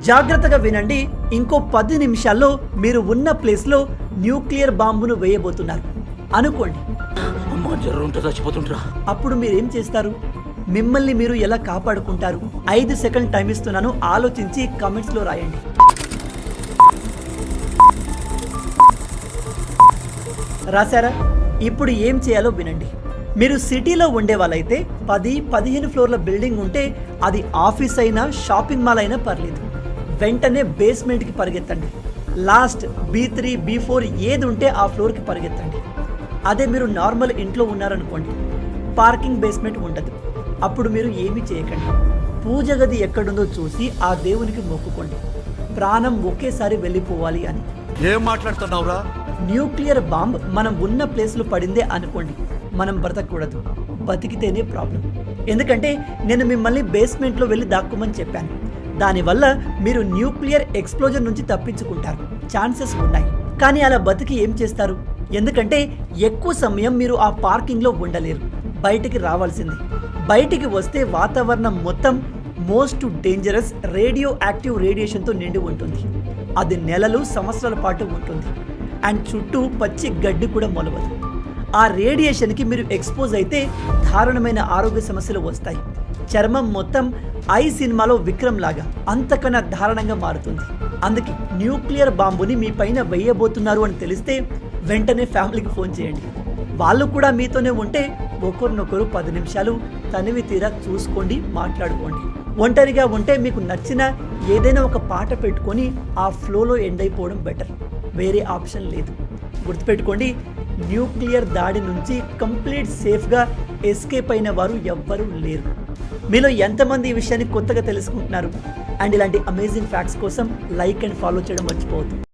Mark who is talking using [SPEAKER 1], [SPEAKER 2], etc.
[SPEAKER 1] జాగ్రత్తగా వినండి. ఇంకో 10 నిమిషాల్లో మీరు ఉన్న ప్లేస్లో న్యూక్లియర్ బాంబును వేయబోతున్నారు అనుకోండి. అప్పుడు మీరేం చేస్తారు? మిమ్మల్ని మీరు ఎలా కాపాడుకుంటారు? 5 సెకండ్ టైం ఇస్తున్నాను, ఆలోచించి కామెంట్స్లో రాయండి. రాశారా? ఇప్పుడు ఏం చేయాలో వినండి. మీరు సిటీలో ఉండే వాళ్ళైతే 10-15 ఫ్లోర్ల బిల్డింగ్ ఉంటే అది ఆఫీస్ అయినా షాపింగ్ మాల్ అయినా పర్లేదు, వెంటనే బేస్మెంట్కి పరిగెత్తండి. లాస్ట్ B3 B4 ఏది ఉంటే ఆ ఫ్లోర్కి పరిగెత్తండి. అదే మీరు నార్మల్ ఇంట్లో ఉన్నారనుకోండి, పార్కింగ్ బేస్మెంట్ ఉండదు. అప్పుడు మీరు ఏమీ చేయకండి. పూజ గది ఎక్కడుందో చూసి ఆ దేవునికి మొక్కుకోండి, ప్రాణం ఒకేసారి వెళ్ళిపోవాలి అని.
[SPEAKER 2] ఏం మాట్లాడుతున్నావురా?
[SPEAKER 1] న్యూక్లియర్ బాంబ్ మనం ఉన్న ప్లేస్లో పడిందే అనుకోండి, మనం బ్రతకూడదు, బతికితేనే ప్రాబ్లం. ఎందుకంటే నేను మిమ్మల్ని బేస్మెంట్లో వెళ్ళి దాక్కోమని చెప్పాను. దానివల్ల మీరు న్యూక్లియర్ ఎక్స్ప్లోజన్ నుంచి తప్పించుకుంటారు, ఛాన్సెస్ ఉన్నాయి. కానీ అలా బతికి ఏం చేస్తారు? ఎందుకంటే ఎక్కువ సమయం మీరు ఆ పార్కింగ్లో ఉండలేరు, బయటికి రావాల్సిందే. బయటికి వస్తే వాతావరణం మొత్తం మోస్ట్ డేంజరస్ రేడియో యాక్టివ్ రేడియేషన్తో నిండి ఉంటుంది. అది నెలలు సంవత్సరాల పాటు ఉంటుంది. అండ్ చుట్టూ పచ్చి గడ్డి కూడా మొలవదు. ఆ రేడియేషన్కి మీరు ఎక్స్పోజ్ అయితే దారుణమైన ఆరోగ్య సమస్యలు వస్తాయి. చర్మం మొత్తం ఐ సినిమాలో విక్రమ్ లాగా అంతకన్నా దారుణంగా మారుతుంది. అందుకే న్యూక్లియర్ బాంబుని మీ పైన వేయబోతున్నారు అని తెలిస్తే వెంటనే ఫ్యామిలీకి ఫోన్ చేయండి. వాళ్ళు కూడా మీతోనే ఉంటే ఒకరినొకరు 10 నిమిషాలు తనివి తీరా చూసుకోండి, మాట్లాడుకోండి. ఒంటరిగా ఉంటే మీకు నచ్చిన ఏదైనా ఒక పాట పెట్టుకొని ఆ ఫ్లోలో ఎండ్ అయిపోవడం బెటర్. వేరే ఆప్షన్ లేదు. గుర్తుపెట్టుకోండి, న్యూక్లియర్ దాడి నుంచి కంప్లీట్ సేఫ్గా ఎస్కేప్ అయిన వారు ఎవ్వరూ లేరు. మీలో ఎంతమంది ఈ విషయాన్ని కొత్తగా తెలుసుకుంటున్నారు? అండ్ ఇలాంటి అమేజింగ్ ఫ్యాక్ట్స్ కోసం లైక్ అండ్ ఫాలో చేయడం మర్చిపోవద్దు.